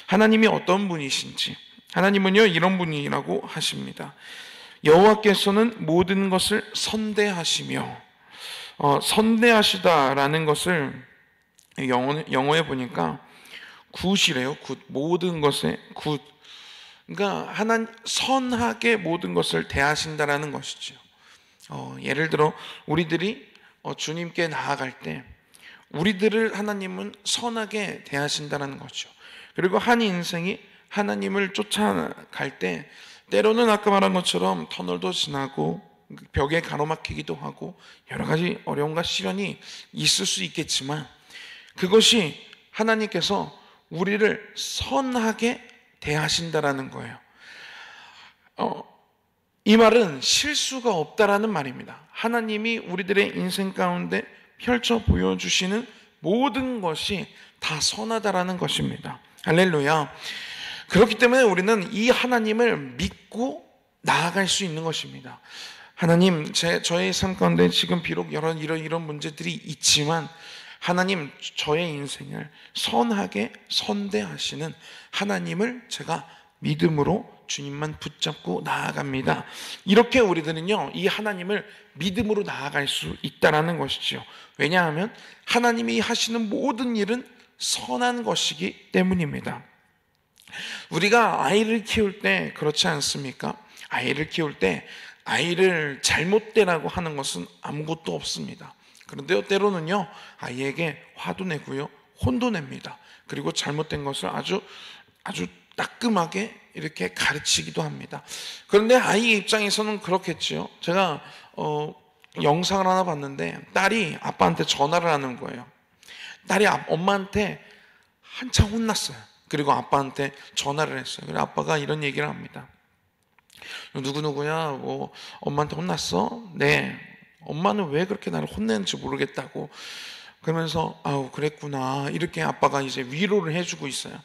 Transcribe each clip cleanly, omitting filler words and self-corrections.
하나님이 어떤 분이신지, 하나님은요 이런 분이라고 하십니다. 여호와께서는 모든 것을 선대하시며, 선대하시다라는 것을 영어에 보니까 굿이래요. 굿, 모든 것에 굿. 그러니까 선하게 모든 것을 대하신다라는 것이죠. 예를 들어 우리들이 주님께 나아갈 때 우리들을 하나님은 선하게 대하신다는 거죠. 그리고 한 인생이 하나님을 쫓아갈 때 때로는 아까 말한 것처럼 터널도 지나고 벽에 가로막히기도 하고 여러 가지 어려움과 시련이 있을 수 있겠지만, 그것이 하나님께서 우리를 선하게 대하신다라는 거예요. 이 말은 실수가 없다라는 말입니다. 하나님이 우리들의 인생 가운데 펼쳐 보여주시는 모든 것이 다 선하다라는 것입니다. 할렐루야. 그렇기 때문에 우리는 이 하나님을 믿고 나아갈 수 있는 것입니다. 하나님, 저의 삶 가운데 지금 비록 이런 문제들이 있지만 하나님, 저의 인생을 선하게 선대하시는 하나님을 제가 믿음으로 주님만 붙잡고 나아갑니다. 이렇게 우리들은요 이 하나님을 믿음으로 나아갈 수 있다는 것이죠. 왜냐하면 하나님이 하시는 모든 일은 선한 것이기 때문입니다. 우리가 아이를 키울 때 그렇지 않습니까? 아이를 키울 때 아이를 잘못되라고 하는 것은 아무것도 없습니다. 그런데요 때로는요 아이에게 화도 내고요 혼도 냅니다. 그리고 잘못된 것을 아주 따끔하게 이렇게 가르치기도 합니다. 그런데 아이 입장에서는 그렇겠지요. 제가 영상을 하나 봤는데 딸이 아빠한테 전화를 하는 거예요. 딸이 엄마한테 한참 혼났어요. 그리고 아빠한테 전화를 했어요. 그래서 아빠가 이런 얘기를 합니다. 누구누구야, 뭐 엄마한테 혼났어? 네. 엄마는 왜 그렇게 나를 혼내는지 모르겠다고. 그러면서 아우 그랬구나 이렇게 아빠가 이제 위로를 해주고 있어요.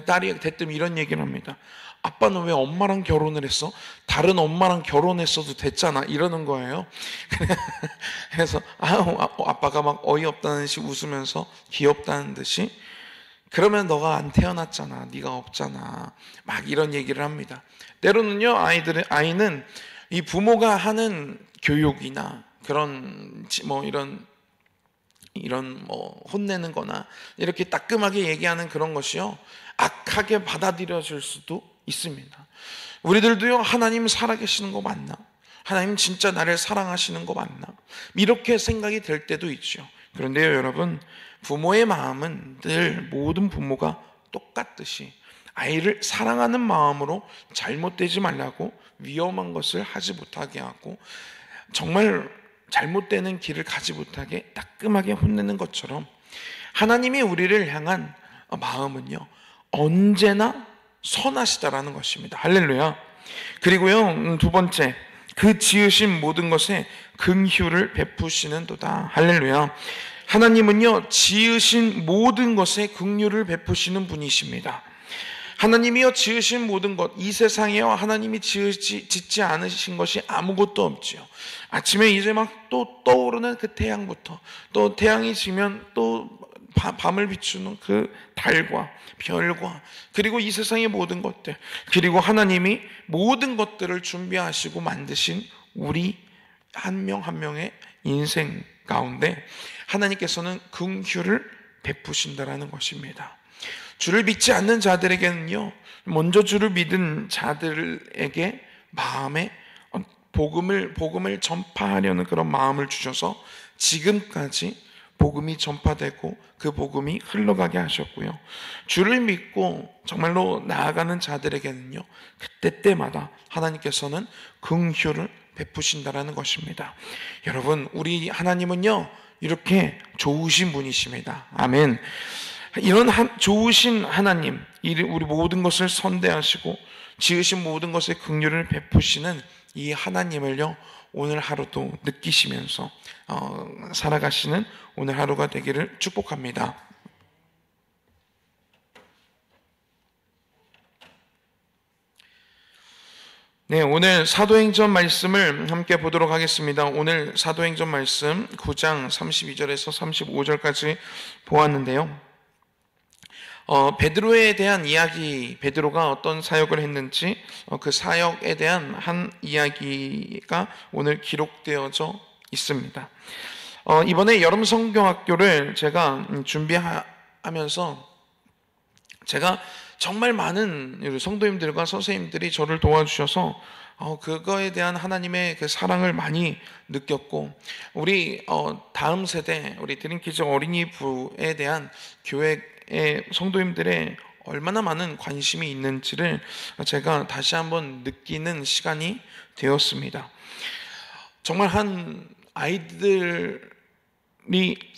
딸이 대뜸 이런 얘기를 합니다. 아빠는 왜 엄마랑 결혼을 했어? 다른 엄마랑 결혼했어도 됐잖아 이러는 거예요. 그래서 아빠가 막 어이없다는 듯이 웃으면서 귀엽다는 듯이, 그러면 너가 안 태어났잖아, 네가 없잖아, 막 이런 얘기를 합니다. 때로는요 아이는 이 부모가 하는 교육이나 그런 뭐 이런 혼내는 거나 이렇게 따끔하게 얘기하는 그런 것이요 악하게 받아들여질 수도 있습니다. 우리들도요 하나님 살아계시는 거 맞나? 하나님 진짜 나를 사랑하시는 거 맞나? 이렇게 생각이 될 때도 있죠. 그런데요 여러분, 부모의 마음은 늘 모든 부모가 똑같듯이 아이를 사랑하는 마음으로 잘못되지 말라고, 위험한 것을 하지 못하게 하고 정말 잘못되는 길을 가지 못하게 따끔하게 혼내는 것처럼 하나님이 우리를 향한 마음은요 언제나 선하시다라는 것입니다. 할렐루야. 그리고요 두 번째, 그 지으신 모든 것에 긍휼을 베푸시는도다. 할렐루야. 하나님은요 지으신 모든 것에 긍휼을 베푸시는 분이십니다. 하나님이요 지으신 모든 것, 이 세상에요 하나님이 짓지 않으신 것이 아무것도 없지요. 아침에 이제 막 또 떠오르는 그 태양부터, 또 태양이 지면 또 밤을 비추는 그 달과 별과, 그리고 이 세상의 모든 것들, 그리고 하나님이 모든 것들을 준비하시고 만드신 우리 한 명 한 명의 인생 가운데 하나님께서는 긍휼을 베푸신다라는 것입니다. 주를 믿지 않는 자들에게는요 먼저 주를 믿은 자들에게 마음에 복음을 전파하려는 그런 마음을 주셔서 지금까지 복음이 전파되고 그 복음이 흘러가게 하셨고요, 주를 믿고 정말로 나아가는 자들에게는요 그때때마다 하나님께서는 긍휼을 베푸신다라는 것입니다. 여러분, 우리 하나님은요 이렇게 좋으신 분이십니다. 아멘. 이런 좋으신 하나님, 우리 모든 것을 선대하시고 지으신 모든 것에 긍휼을 베푸시는 이 하나님을요 오늘 하루도 느끼시면서 살아가시는 오늘 하루가 되기를 축복합니다. 네, 오늘 사도행전 말씀을 함께 보도록 하겠습니다. 오늘 사도행전 말씀 9장 32절에서 35절까지 보았는데요. 베드로에 대한 이야기, 베드로가 어떤 사역을 했는지 그 사역에 대한 한 이야기가 오늘 기록되어져 있습니다. 이번에 여름 성경학교를 제가 준비하면서 제가 정말 많은 성도님들과 선생님들이 저를 도와주셔서 그거에 대한 하나님의 그 사랑을 많이 느꼈고, 우리 다음 세대, 우리 드림키즈 어린이부에 대한 교회의 성도님들의 얼마나 많은 관심이 있는지를 제가 다시 한번 느끼는 시간이 되었습니다. 정말 한 아이들이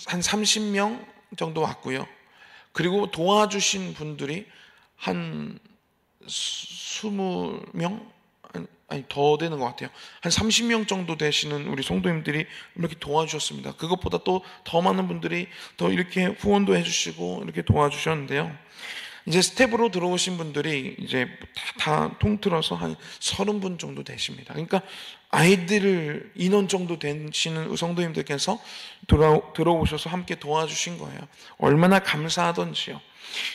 한 30명 정도 왔고요. 그리고 도와주신 분들이 한 20명? 아니 더 되는 것 같아요. 한 30명 정도 되시는 우리 성도님들이 이렇게 도와주셨습니다. 그것보다 또 더 많은 분들이 더 이렇게 후원도 해주시고 이렇게 도와주셨는데요. 이제 스텝으로 들어오신 분들이 이제 다 통틀어서 한 30분 정도 되십니다. 그러니까 아이들 인원 정도 되시는 성도님들께서 들어오셔서 함께 도와주신 거예요. 얼마나 감사하던지요.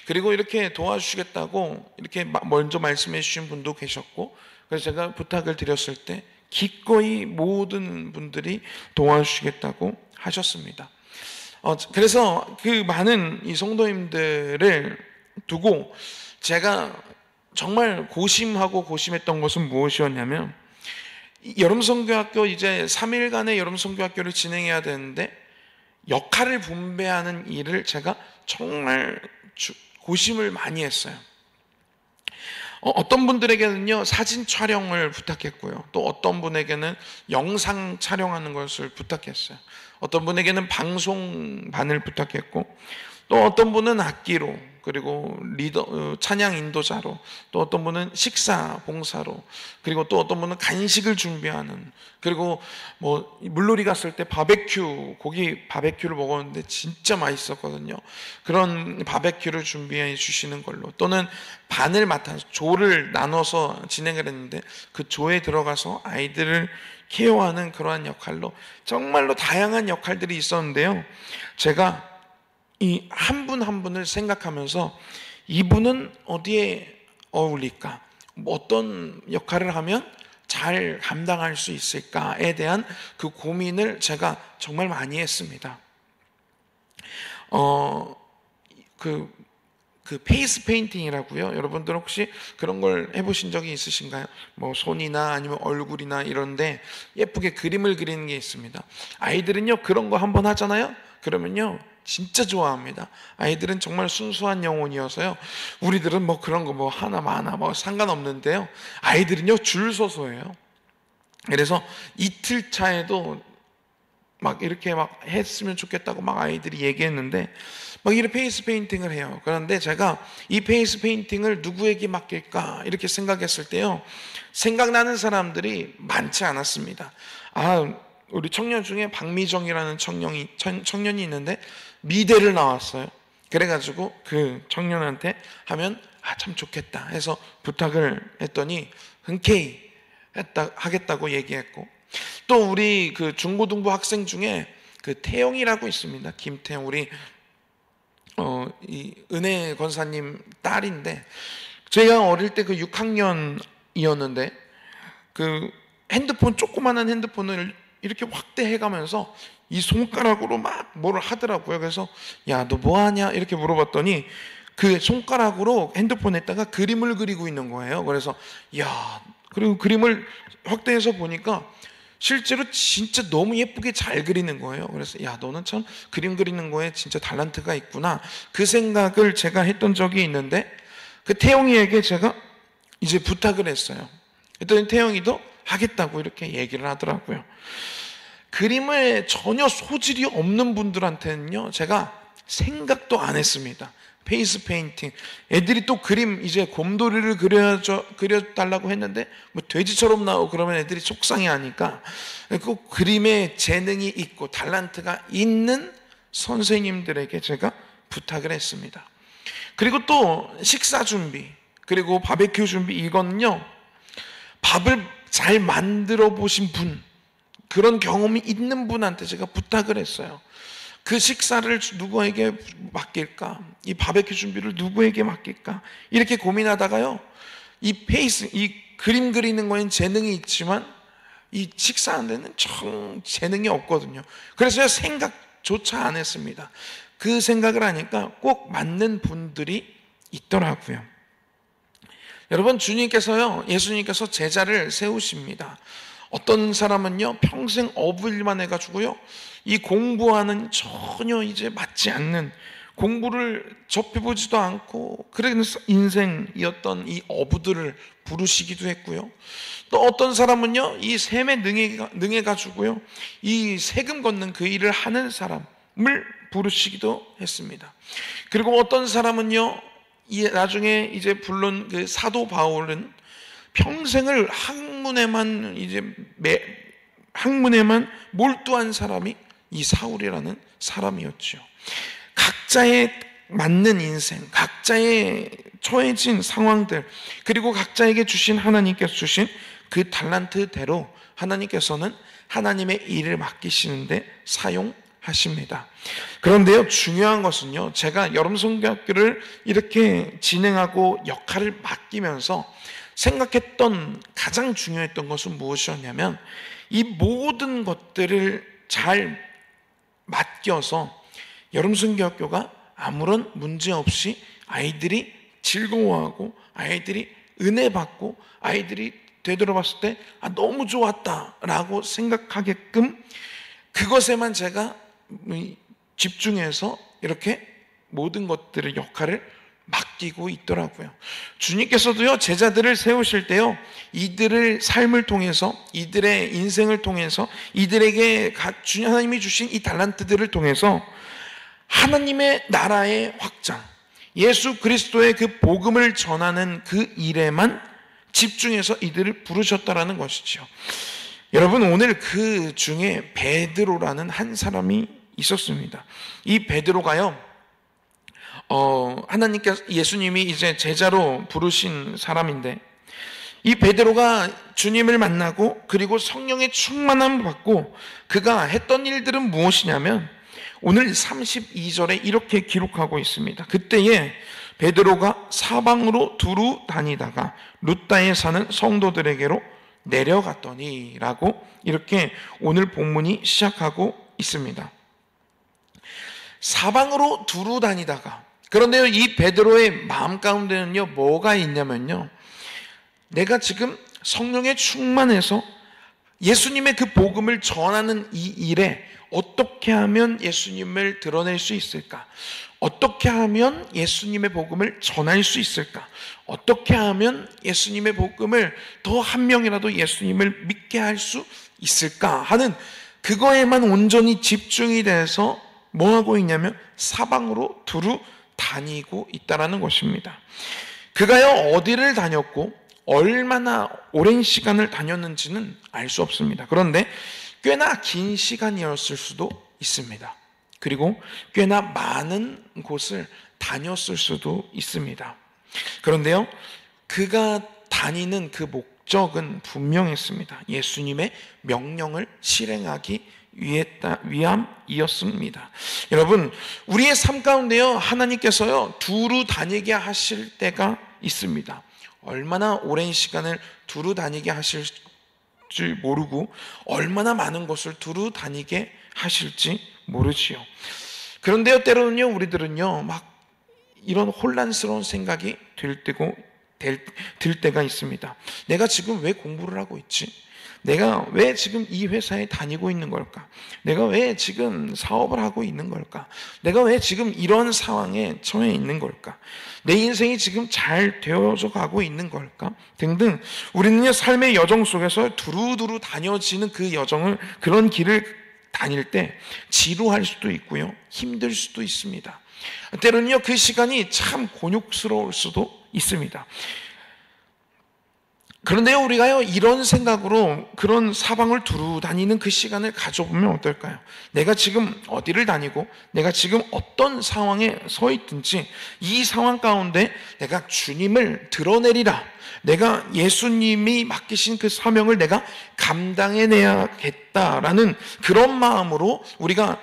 그리고 이렇게 도와주시겠다고 이렇게 먼저 말씀해 주신 분도 계셨고, 그래서 제가 부탁을 드렸을 때 기꺼이 모든 분들이 도와주시겠다고 하셨습니다. 그래서 그 많은 이 성도님들을 두고 제가 정말 고심했던 것은 무엇이었냐면, 여름성교학교 이제 3일간의 여름성교학교를 진행해야 되는데 역할을 분배하는 일을 제가 정말 고심을 많이 했어요. 어떤 분들에게는요 사진 촬영을 부탁했고요, 또 어떤 분에게는 영상 촬영하는 것을 부탁했어요. 어떤 분에게는 방송반을 부탁했고, 또 어떤 분은 악기로, 그리고 찬양 인도자로, 또 어떤 분은 식사 봉사로, 그리고 또 어떤 분은 간식을 준비하는, 그리고 뭐 물놀이 갔을 때 고기 바베큐를 먹었는데 진짜 맛있었거든요. 그런 바베큐를 준비해 주시는 걸로, 또는 반을 맡아서 조를 나눠서 진행을 했는데 그 조에 들어가서 아이들을 케어하는 그러한 역할로 정말로 다양한 역할들이 있었는데요. 제가 이 한 분 한 분을 생각하면서 이분은 어디에 어울릴까? 어떤 역할을 하면 잘 감당할 수 있을까에 대한 그 고민을 제가 정말 많이 했습니다. 그 페이스 페인팅이라고요. 여러분들 혹시 그런 걸 해보신 적이 있으신가요? 뭐 손이나 아니면 얼굴이나 이런데 예쁘게 그림을 그리는 게 있습니다. 아이들은요 그런 거 한번 하잖아요. 그러면요 진짜 좋아합니다. 아이들은 정말 순수한 영혼이어서요. 우리들은 뭐 그런 거 뭐 하나 많아 뭐 상관없는데요. 아이들은요 줄 서서 해요. 그래서 이틀 차에도 막 이렇게 막 했으면 좋겠다고 막 아이들이 얘기했는데 막 이렇게 페이스 페인팅을 해요. 그런데 제가 이 페이스 페인팅을 누구에게 맡길까 이렇게 생각했을 때요, 생각나는 사람들이 많지 않았습니다. 우리 청년 중에 박미정이라는 청년이 있는데 미대를 나왔어요. 그래가지고 그 청년한테 하면 참 좋겠다 해서 부탁을 했더니 흔쾌히 하겠다고 얘기했고, 또 우리 그 중고등부 학생 중에 그 태영이라고 있습니다. 김태영, 우리 이 은혜 권사님 딸인데, 제가 어릴 때 그 6학년이었는데 그 핸드폰, 조그마한 핸드폰을 이렇게 확대해가면서 이 손가락으로 막 뭐를 하더라고요. 그래서 야, 너 뭐하냐 이렇게 물어봤더니 그 손가락으로 핸드폰에다가 그림을 그리고 있는 거예요. 그래서 야, 그리고 그림을 확대해서 보니까 실제로 진짜 너무 예쁘게 잘 그리는 거예요. 그래서 야, 너는 참 그림 그리는 거에 진짜 탤런트가 있구나, 그 생각을 제가 했던 적이 있는데, 그 태영이에게 제가 이제 부탁을 했어요. 그랬더니 태영이도 하겠다고 이렇게 얘기를 하더라고요. 그림에 전혀 소질이 없는 분들한테는요 제가 생각도 안 했습니다. 페이스 페인팅, 애들이 또 그림 이제 곰돌이를 그려달라고 했는데 뭐 돼지처럼 나오고 그러면 애들이 속상해하니까 그 그림에 재능이 있고 탤런트가 있는 선생님들에게 제가 부탁을 했습니다. 그리고 또 식사 준비, 그리고 바베큐 준비, 이거는요 밥을 잘 만들어 보신 분, 그런 경험이 있는 분한테 제가 부탁을 했어요. 그 식사를 누구에게 맡길까? 이 바베큐 준비를 누구에게 맡길까? 이렇게 고민하다가요, 이 그림 그리는 거엔 재능이 있지만 이 식사하는 데는 정 재능이 없거든요. 그래서 생각조차 안 했습니다. 그 생각을 하니까 꼭 맞는 분들이 있더라고요. 여러분, 예수님께서 제자를 세우십니다. 어떤 사람은요, 평생 어부일만 해가지고요, 이 공부하는 전혀 이제 맞지 않는, 공부를 접해보지도 않고 그래서 인생이었던 이 어부들을 부르시기도 했고요. 또 어떤 사람은요, 이 셈에 능해가지고요, 이 세금 걷는 그 일을 하는 사람을 부르시기도 했습니다. 그리고 어떤 사람은요, 나중에 이제 불른 그 사도 바울은 평생을 학문에만 몰두한 사람이 이 사울이라는 사람이었죠. 각자의 맞는 인생, 각자의 처해진 상황들, 그리고 각자에게 하나님께서 주신 그 달란트대로 하나님께서는 하나님의 일을 맡기시는데 사용하십니다. 그런데요, 중요한 것은요, 제가 여름 성경학교를 이렇게 진행하고 역할을 맡기면서 생각했던 가장 중요했던 것은 무엇이었냐면, 이 모든 것들을 잘 맡겨서 여름 성경학교가 아무런 문제 없이 아이들이 즐거워하고 아이들이 은혜 받고 아이들이 되돌아봤을 때 너무 좋았다라고 생각하게끔 그것에만 제가 집중해서 이렇게 모든 것들의 역할을 맡기고 있더라고요. 주님께서도요, 제자들을 세우실 때요, 이들을 삶을 통해서, 이들의 인생을 통해서, 이들에게 하나님이 주신 이 달란트들을 통해서 하나님의 나라의 확장, 예수 그리스도의 그 복음을 전하는 그 일에만 집중해서 이들을 부르셨다라는 것이죠. 여러분, 오늘 그 중에 베드로라는 한 사람이 있었습니다. 이 베드로가요, 예수님이 이제 제자로 부르신 사람인데, 이 베드로가 주님을 만나고 그리고 성령의 충만함을 받고 그가 했던 일들은 무엇이냐면, 오늘 32절에 이렇게 기록하고 있습니다. 그때에 베드로가 사방으로 두루 다니다가 루다에 사는 성도들에게로 내려갔더니 라고 이렇게 오늘 본문이 시작하고 있습니다. 사방으로 두루 다니다가, 그런데요, 이 베드로의 마음 가운데는요, 뭐가 있냐면요, 내가 지금 성령에 충만해서 예수님의 그 복음을 전하는 이 일에 어떻게 하면 예수님을 드러낼 수 있을까? 어떻게 하면 예수님의 복음을 전할 수 있을까? 어떻게 하면 예수님의 복음을 더 한 명이라도 예수님을 믿게 할 수 있을까? 하는 그거에만 온전히 집중이 돼서 뭐 하고 있냐면 사방으로 두루 다니고 있다라는 것입니다. 그가요, 어디를 다녔고 얼마나 오랜 시간을 다녔는지는 알 수 없습니다. 그런데 꽤나 긴 시간이었을 수도 있습니다. 그리고 꽤나 많은 곳을 다녔을 수도 있습니다. 그런데요, 그가 다니는 그 목적은 분명했습니다. 예수님의 명령을 실행하기 위함이었습니다. 여러분, 우리의 삶 가운데요, 하나님께서요, 두루 다니게 하실 때가 있습니다. 얼마나 오랜 시간을 두루 다니게 하실지 모르고 얼마나 많은 곳을 두루 다니게 하실지 모르지요. 그런데요, 때로는요, 우리들은요, 막 이런 혼란스러운 생각이 들 때가 있습니다. 내가 지금 왜 공부를 하고 있지? 내가 왜 지금 이 회사에 다니고 있는 걸까? 내가 왜 지금 사업을 하고 있는 걸까? 내가 왜 지금 이런 상황에 처해 있는 걸까? 내 인생이 지금 잘 되어져 가고 있는 걸까? 등등, 우리는요, 삶의 여정 속에서 두루두루 다녀지는 그런 길을 다닐 때 지루할 수도 있고요, 힘들 수도 있습니다. 때로는요, 그 시간이 참 곤욕스러울 수도 있습니다. 그런데요, 우리가요, 이런 생각으로 그런 사방을 두루 다니는 그 시간을 가져보면 어떨까요? 내가 지금 어디를 다니고 내가 지금 어떤 상황에 서 있든지 이 상황 가운데 내가 주님을 드러내리라, 내가 예수님이 맡기신 그 사명을 내가 감당해내야겠다라는 그런 마음으로 우리가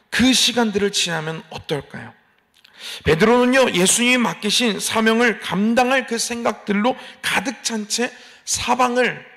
그 시간들을 지나면 어떨까요? 베드로는요, 예수님이 맡기신 사명을 감당할 그 생각들로 가득 찬 채 사방을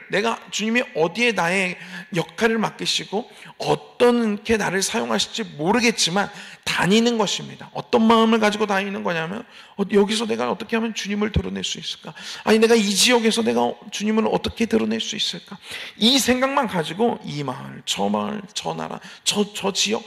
내가 주님이 어디에 나의 역할을 맡기시고 어떻게 나를 사용하실지 모르겠지만 다니는 것입니다. 어떤 마음을 가지고 다니는 거냐면, 여기서 내가 어떻게 하면 주님을 드러낼 수 있을까? 아니, 내가 이 지역에서 내가 주님을 어떻게 드러낼 수 있을까? 이 생각만 가지고 이 마을, 저 나라, 저 지역,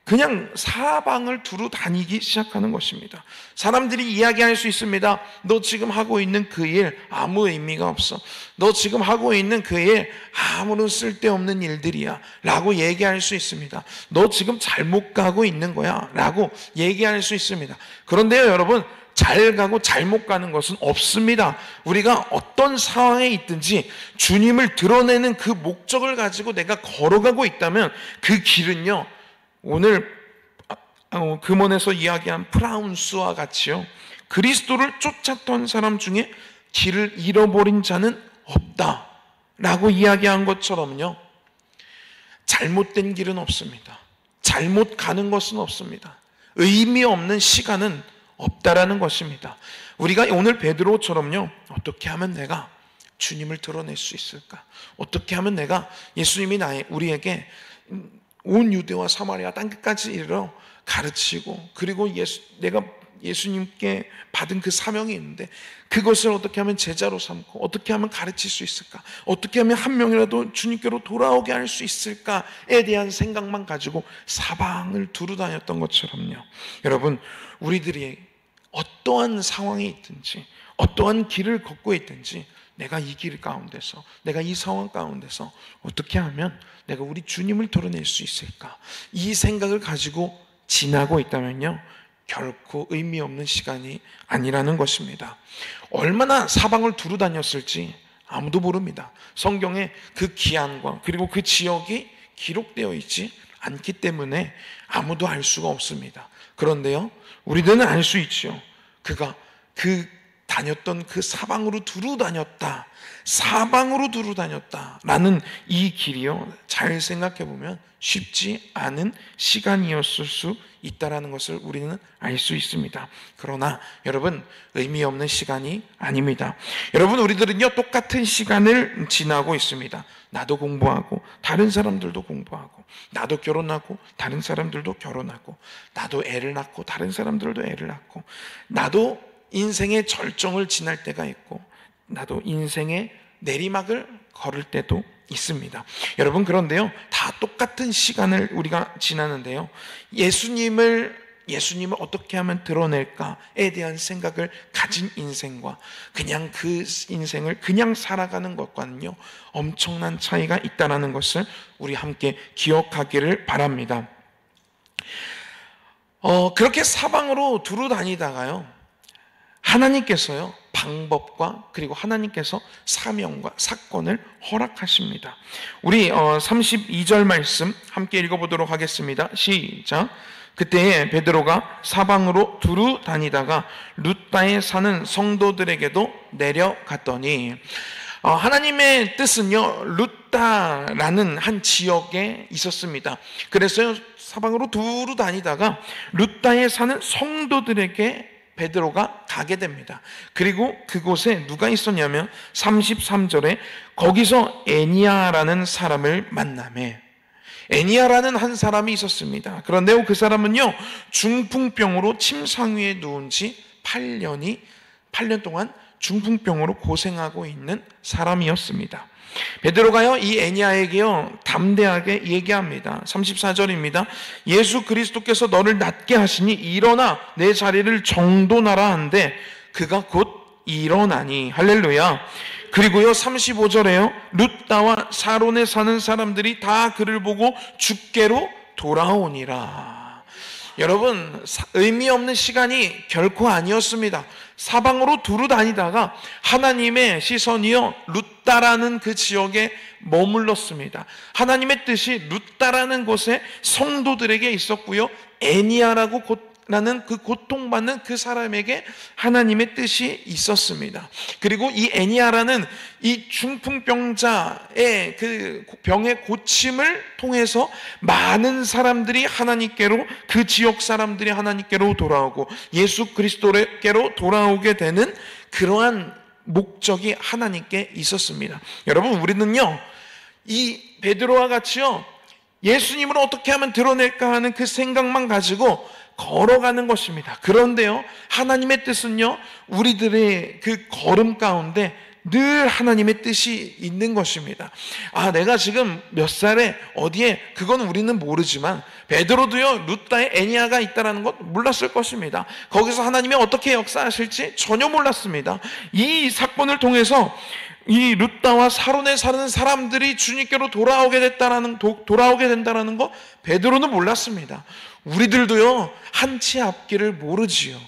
그냥 사방을 두루 다니기 시작하는 것입니다. 사람들이 이야기할 수 있습니다. 너 지금 하고 있는 그 일 아무 의미가 없어. 너 지금 하고 있는 그 일 아무런 쓸데없는 일들이야 라고 얘기할 수 있습니다. 너 지금 잘못 가고 있는 거야 라고 얘기할 수 있습니다. 그런데요, 여러분, 잘 가고 잘못 가는 것은 없습니다. 우리가 어떤 상황에 있든지 주님을 드러내는 그 목적을 가지고 내가 걸어가고 있다면 그 길은요, 오늘 금원에서 이야기한 프라운스와 같이요, 그리스도를 쫓았던 사람 중에 길을 잃어버린 자는 없다 라고 이야기한 것처럼요, 잘못된 길은 없습니다. 잘못 가는 것은 없습니다. 의미 없는 시간은 없다라는 것입니다. 우리가 오늘 베드로처럼요, 어떻게 하면 내가 주님을 드러낼 수 있을까? 어떻게 하면 내가 예수님이 우리에게 온 유대와 사마리아 땅끝까지 이르러 가르치고, 그리고 내가 예수님께 받은 그 사명이 있는데 그것을 어떻게 하면 제자로 삼고 어떻게 하면 가르칠 수 있을까? 어떻게 하면 한 명이라도 주님께로 돌아오게 할 수 있을까에 대한 생각만 가지고 사방을 두루 다녔던 것처럼요, 여러분, 우리들이 어떠한 상황이 있든지 어떠한 길을 걷고 있든지 내가 이 길 가운데서, 내가 이 상황 가운데서 어떻게 하면 내가 우리 주님을 드러낼 수 있을까? 이 생각을 가지고 지나고 있다면요, 결코 의미 없는 시간이 아니라는 것입니다. 얼마나 사방을 두루 다녔을지 아무도 모릅니다. 성경에 그 기한과 그리고 그 지역이 기록되어 있지 않기 때문에 아무도 알 수가 없습니다. 그런데요, 우리들은 알 수 있죠. 그가 다녔던 그 사방으로 두루 다녔다, 사방으로 두루 다녔다라는 이 길이요, 잘 생각해 보면 쉽지 않은 시간이었을 수 있다라는 것을 우리는 알 수 있습니다. 그러나 여러분, 의미 없는 시간이 아닙니다. 여러분, 우리들은요, 똑같은 시간을 지나고 있습니다. 나도 공부하고 다른 사람들도 공부하고, 나도 결혼하고 다른 사람들도 결혼하고, 나도 애를 낳고 다른 사람들도 애를 낳고, 나도 인생의 절정을 지날 때가 있고, 나도 인생의 내리막을 걸을 때도 있습니다. 여러분, 그런데요, 다 똑같은 시간을 우리가 지나는데요, 예수님을 어떻게 하면 드러낼까에 대한 생각을 가진 인생과 그냥 그 인생을 그냥 살아가는 것과는요, 엄청난 차이가 있다는 것을 우리 함께 기억하기를 바랍니다. 그렇게 사방으로 두루 다니다가요, 하나님께서요, 방법과 그리고 하나님께서 사명과 사건을 허락하십니다. 우리 32절 말씀 함께 읽어보도록 하겠습니다. 시작. 그때에 베드로가 사방으로 두루 다니다가 룻다에 사는 성도들에게도 내려갔더니, 하나님의 뜻은요, 룻다라는 한 지역에 있었습니다. 그래서 사방으로 두루 다니다가 룻다에 사는 성도들에게 베드로가 가게 됩니다. 그리고 그곳에 누가 있었냐면 33절에 거기서 애니야라는 사람을 만나매, 애니야라는 한 사람이 있었습니다. 그런데 그 사람은요, 중풍병으로 침상 위에 누운 지 8년 동안 중풍병으로 고생하고 있는 사람이었습니다. 베드로가요, 이 애니야에게요, 담대하게 얘기합니다. 34절입니다. 예수 그리스도께서 너를 낫게 하시니 일어나 내 자리를 정돈하라 한데 그가 곧 일어나니. 할렐루야. 그리고요, 35절에요, 룻다와 사론에 사는 사람들이 다 그를 보고 주께로 돌아오니라. 여러분, 의미 없는 시간이 결코 아니었습니다. 사방으로 두루 다니다가 하나님의 시선이요, 룻다라는 그 지역에 머물렀습니다. 하나님의 뜻이 룻다라는 곳에 성도들에게 있었고요, 애니야라고 곧 라는 그 고통받는 그 사람에게 하나님의 뜻이 있었습니다. 그리고 이 애니아라는 이 중풍병자의 그 병의 고침을 통해서 많은 사람들이 하나님께로, 그 지역 사람들이 하나님께로 돌아오고 예수 그리스도께로 돌아오게 되는 그러한 목적이 하나님께 있었습니다. 여러분, 우리는요 이 베드로와 같이요 예수님을 어떻게 하면 드러낼까 하는 그 생각만 가지고 걸어가는 것입니다. 그런데요, 하나님의 뜻은요, 우리들의 그 걸음 가운데 늘 하나님의 뜻이 있는 것입니다. 내가 지금 몇 살에 어디에, 그건 우리는 모르지만 베드로도요 루다에 애니아가 있다는 것 몰랐을 것입니다. 거기서 하나님이 어떻게 역사하실지 전혀 몰랐습니다. 이 사건을 통해서 이 루다와 사론에 사는 사람들이 주님께로 돌아오게 된다라는 거 베드로는 몰랐습니다. 우리들도요 한치 앞길을 모르지요.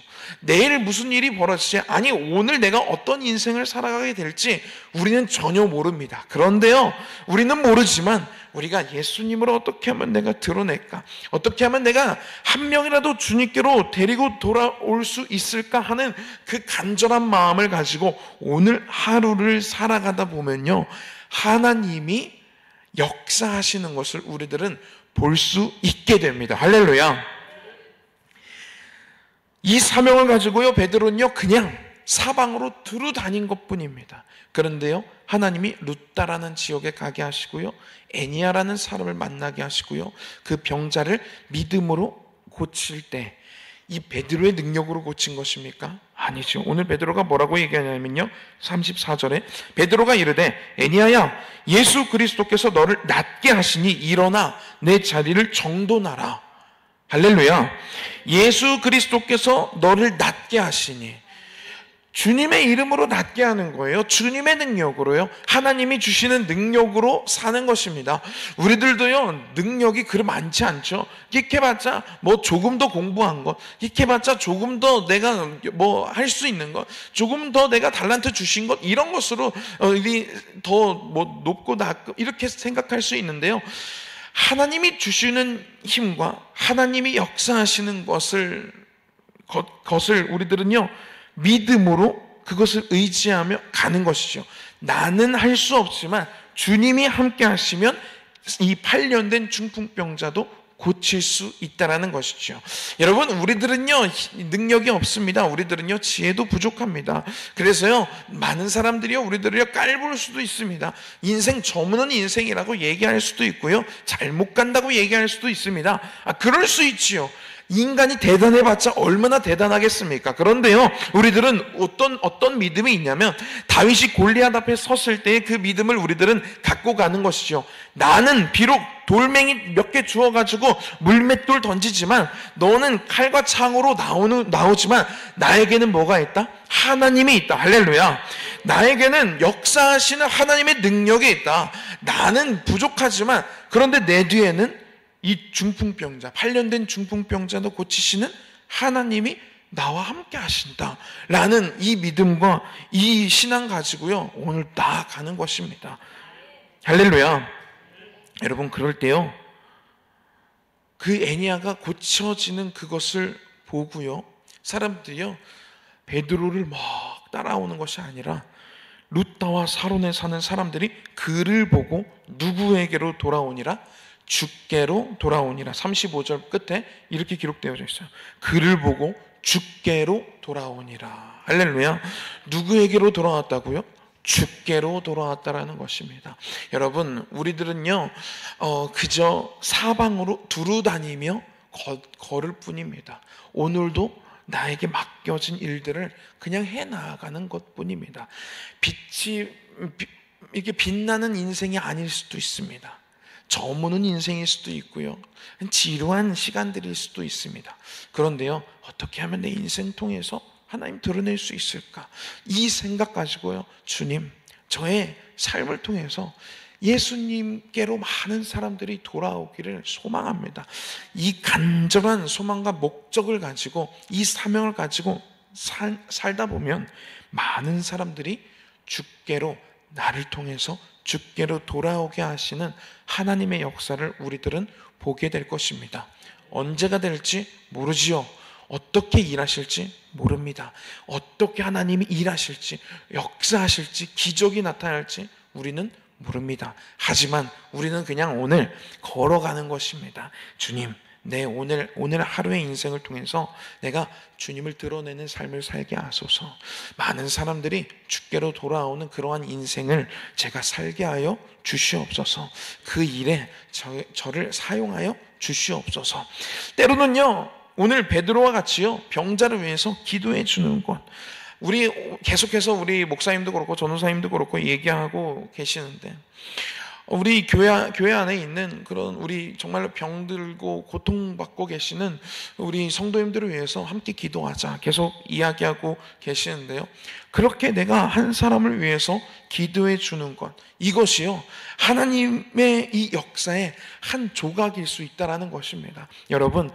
내일 무슨 일이 벌어질지, 아니 오늘 내가 어떤 인생을 살아가게 될지 우리는 전혀 모릅니다. 그런데요 우리는 모르지만 우리가 예수님을 어떻게 하면 내가 드러낼까, 어떻게 하면 내가 한 명이라도 주님께로 데리고 돌아올 수 있을까 하는 그 간절한 마음을 가지고 오늘 하루를 살아가다 보면요 하나님이 역사하시는 것을 우리들은 볼 수 있게 됩니다. 할렐루야. 이 사명을 가지고요 베드로는요 그냥 사방으로 두루 다닌 것뿐입니다. 그런데요 하나님이 루다라는 지역에 가게 하시고요 애니아라는 사람을 만나게 하시고요 그 병자를 믿음으로 고칠 때 이 베드로의 능력으로 고친 것입니까? 아니죠. 오늘 베드로가 뭐라고 얘기하냐면요 34절에 베드로가 이르되 애니아야, 예수 그리스도께서 너를 낫게 하시니 일어나 내 자리를 정돈하라. 할렐루야. 예수 그리스도께서 너를 낫게 하시니, 주님의 이름으로 낫게 하는 거예요. 주님의 능력으로요. 하나님이 주시는 능력으로 사는 것입니다. 우리들도요 능력이 그리 많지 않죠. 익혀봤자 뭐 조금 더 공부한 것, 익혀봤자 조금 더 내가 뭐 할 수 있는 것, 조금 더 내가 달란트 주신 것, 이런 것으로 더 뭐 높고 낮고 이렇게 생각할 수 있는데요, 하나님이 주시는 힘과 하나님이 역사하시는 것을 우리들은요 믿음으로 그것을 의지하며 가는 것이죠. 나는 할 수 없지만 주님이 함께 하시면 이 8년 된 중풍병자도 고칠 수 있다는 것이죠. 여러분, 우리들은요 능력이 없습니다. 우리들은요 지혜도 부족합니다. 그래서요 많은 사람들이요 우리들을 깔볼 수도 있습니다. 인생 저무는 인생이라고 얘기할 수도 있고요, 잘못 간다고 얘기할 수도 있습니다. 그럴 수 있지요. 인간이 대단해봤자 얼마나 대단하겠습니까? 그런데요 우리들은 어떤 믿음이 있냐면, 다윗이 골리앗 앞에 섰을 때의 그 믿음을 우리들은 갖고 가는 것이죠. 나는 비록 돌멩이 몇 개 주워가지고 물맷돌 던지지만, 너는 칼과 창으로 나오지만 나에게는 뭐가 있다? 하나님이 있다. 할렐루야. 나에게는 역사하시는 하나님의 능력이 있다. 나는 부족하지만 그런데 내 뒤에는 이 중풍병자, 8년 된 중풍병자도 고치시는 하나님이 나와 함께 하신다 라는 이 믿음과 이 신앙 가지고요 오늘 나아가는 것입니다. 할렐루야. 여러분, 그럴 때요 그 애니아가 고쳐지는 그것을 보고요 사람들이요 베드로를 막 따라오는 것이 아니라 루다와 사론에 사는 사람들이 그를 보고 누구에게로 돌아오니라? 주께로 돌아오니라. 35절 끝에 이렇게 기록되어져 있어요. 그를 보고 주께로 돌아오니라. 할렐루야. 누구에게로 돌아왔다고요? 주께로 돌아왔다라는 것입니다. 여러분, 우리들은요 그저 사방으로 두루 다니며 걸을 뿐입니다. 오늘도 나에게 맡겨진 일들을 그냥 해나가는 것뿐입니다. 이게 빛나는 인생이 아닐 수도 있습니다. 저무는 인생일 수도 있고요, 지루한 시간들일 수도 있습니다. 그런데요 어떻게 하면 내 인생 통해서 하나님 드러낼 수 있을까? 이 생각 가지고요 주님, 저의 삶을 통해서 예수님께로 많은 사람들이 돌아오기를 소망합니다. 이 간절한 소망과 목적을 가지고, 이 사명을 가지고 살다 보면 많은 사람들이 주께로, 나를 통해서 주께로 돌아오게 하시는 하나님의 역사를 우리들은 보게 될 것입니다. 언제가 될지 모르지요. 어떻게 일하실지 모릅니다. 어떻게 하나님이 일하실지, 역사하실지, 기적이 나타날지 우리는 모릅니다. 하지만 우리는 그냥 오늘 걸어가는 것입니다. 주님, 내 오늘 하루의 인생을 통해서 내가 주님을 드러내는 삶을 살게 하소서. 많은 사람들이 주께로 돌아오는 그러한 인생을 제가 살게 하여 주시옵소서. 그 일에 저를 사용하여 주시옵소서. 때로는요, 오늘 베드로와 같이요, 병자를 위해서 기도해 주는 것, 우리 계속해서 우리 목사님도 그렇고 전도사님도 그렇고 얘기하고 계시는데, 우리 교회 안에 있는 그런 우리 정말로 병들고 고통받고 계시는 우리 성도님들을 위해서 함께 기도하자 계속 이야기하고 계시는데요, 그렇게 내가 한 사람을 위해서 기도해 주는 것, 이것이요 하나님의 이 역사의 한 조각일 수 있다는 것입니다. 여러분,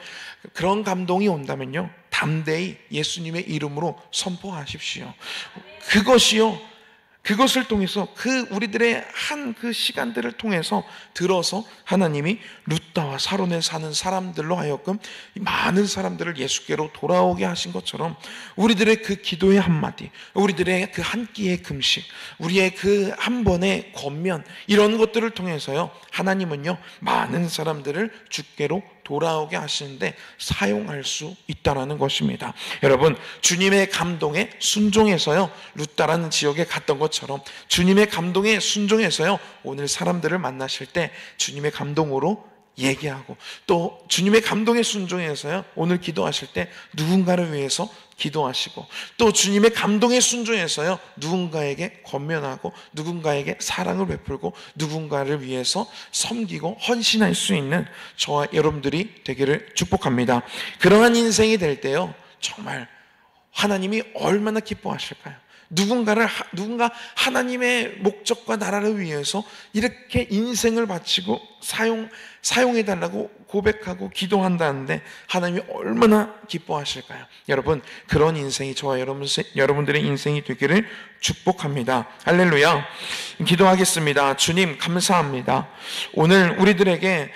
그런 감동이 온다면요, 담대히 예수님의 이름으로 선포하십시오. 그것을 통해서 우리들의 한 그 시간들을 통해서 들어서 하나님이 루다와 사론에 사는 사람들로 하여금 많은 사람들을 예수께로 돌아오게 하신 것처럼, 우리들의 그 기도의 한마디, 우리들의 그 한 끼의 금식, 우리의 그 한 번의 권면, 이런 것들을 통해서요 하나님은요 많은 사람들을 주께로 돌아오게 하시는데 사용할 수 있다는 것입니다. 여러분, 주님의 감동에 순종해서요 루다라는 지역에 갔던 것처럼, 주님의 감동에 순종해서요 오늘 사람들을 만나실 때 주님의 감동으로 얘기하고, 또 주님의 감동에 순종해서요 오늘 기도하실 때 누군가를 위해서 기도하시고, 또 주님의 감동에 순종해서요 누군가에게 권면하고, 누군가에게 사랑을 베풀고, 누군가를 위해서 섬기고 헌신할 수 있는 저와 여러분들이 되기를 축복합니다. 그러한 인생이 될 때요 정말 하나님이 얼마나 기뻐하실까요? 누군가 하나님의 목적과 나라를 위해서 이렇게 인생을 바치고 사용해달라고 고백하고 기도한다는데 하나님이 얼마나 기뻐하실까요? 여러분, 그런 인생이 저와 여러분들의 인생이 되기를 축복합니다. 할렐루야. 기도하겠습니다. 주님, 감사합니다. 오늘 우리들에게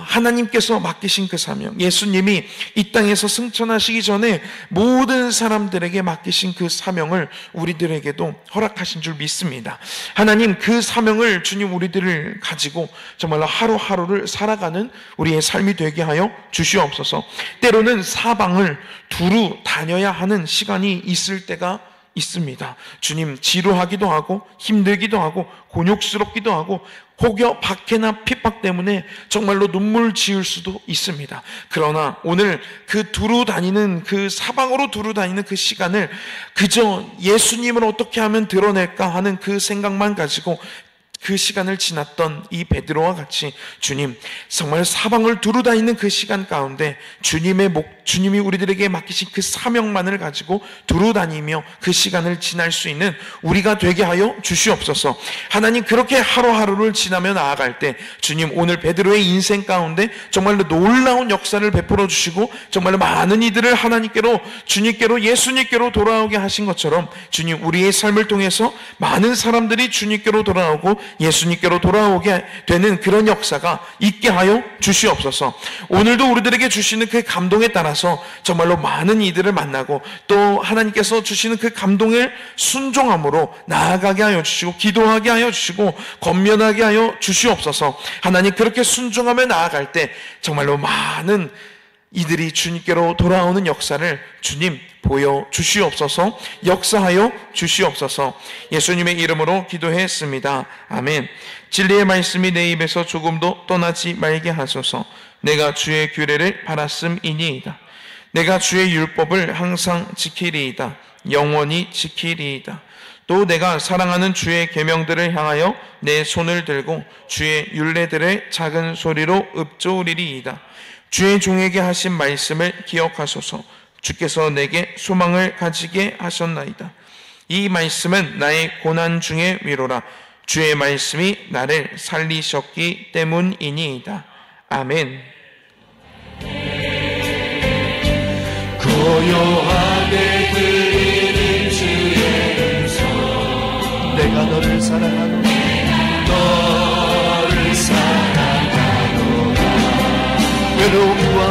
하나님께서 맡기신 그 사명, 예수님이 이 땅에서 승천하시기 전에 모든 사람들에게 맡기신 그 사명을 우리들에게도 허락하신 줄 믿습니다. 하나님, 그 사명을 주님 우리들을 가지고 정말로 하루하루를 살아가는 우리의 삶이 되게 하여 주시옵소서. 때로는 사방을 두루 다녀야 하는 시간이 있을 때가 있습니다. 주님, 지루하기도 하고 힘들기도 하고 곤욕스럽기도 하고 혹여 박해나 핍박 때문에 정말로 눈물 지을 수도 있습니다. 그러나 오늘 그 사방으로 두루 다니는 그 시간을 그저 예수님을 어떻게 하면 드러낼까 하는 그 생각만 가지고 그 시간을 지났던 이 베드로와 같이, 주님, 정말 사방을 두루 다니는 그 시간 가운데 주님이 우리들에게 맡기신 그 사명만을 가지고 두루 다니며 그 시간을 지날 수 있는 우리가 되게 하여 주시옵소서. 하나님, 그렇게 하루하루를 지나며 나아갈 때 주님, 오늘 베드로의 인생 가운데 정말로 놀라운 역사를 베풀어 주시고 정말로 많은 이들을 하나님께로, 주님께로, 예수님께로 돌아오게 하신 것처럼 주님, 우리의 삶을 통해서 많은 사람들이 주님께로 돌아오고 예수님께로 돌아오게 되는 그런 역사가 있게 하여 주시옵소서. 오늘도 우리들에게 주시는 그 감동에 따라서 정말로 많은 이들을 만나고, 또 하나님께서 주시는 그 감동을 순종함으로 나아가게 하여 주시고, 기도하게 하여 주시고, 권면하게 하여 주시옵소서. 하나님, 그렇게 순종하며 나아갈 때 정말로 많은 이들이 주님께로 돌아오는 역사를 주님 보여 주시옵소서. 역사하여 주시옵소서. 예수님의 이름으로 기도했습니다. 아멘. 진리의 말씀이 내 입에서 조금도 떠나지 말게 하소서. 내가 주의 규례를 바랐음이니이다. 내가 주의 율법을 항상 지키리이다. 영원히 지키리이다. 또 내가 사랑하는 주의 계명들을 향하여 내 손을 들고 주의 율례들을 작은 소리로 읊조으리이다. 주의 종에게 하신 말씀을 기억하소서. 주께서 내게 소망을 가지게 하셨나이다. 이 말씀은 나의 고난 중의 위로라. 주의 말씀이 나를 살리셨기 때문이니이다. 아멘. 고요하게 들리는 주의 음성, 내가 너를 사랑하노라. 외로움과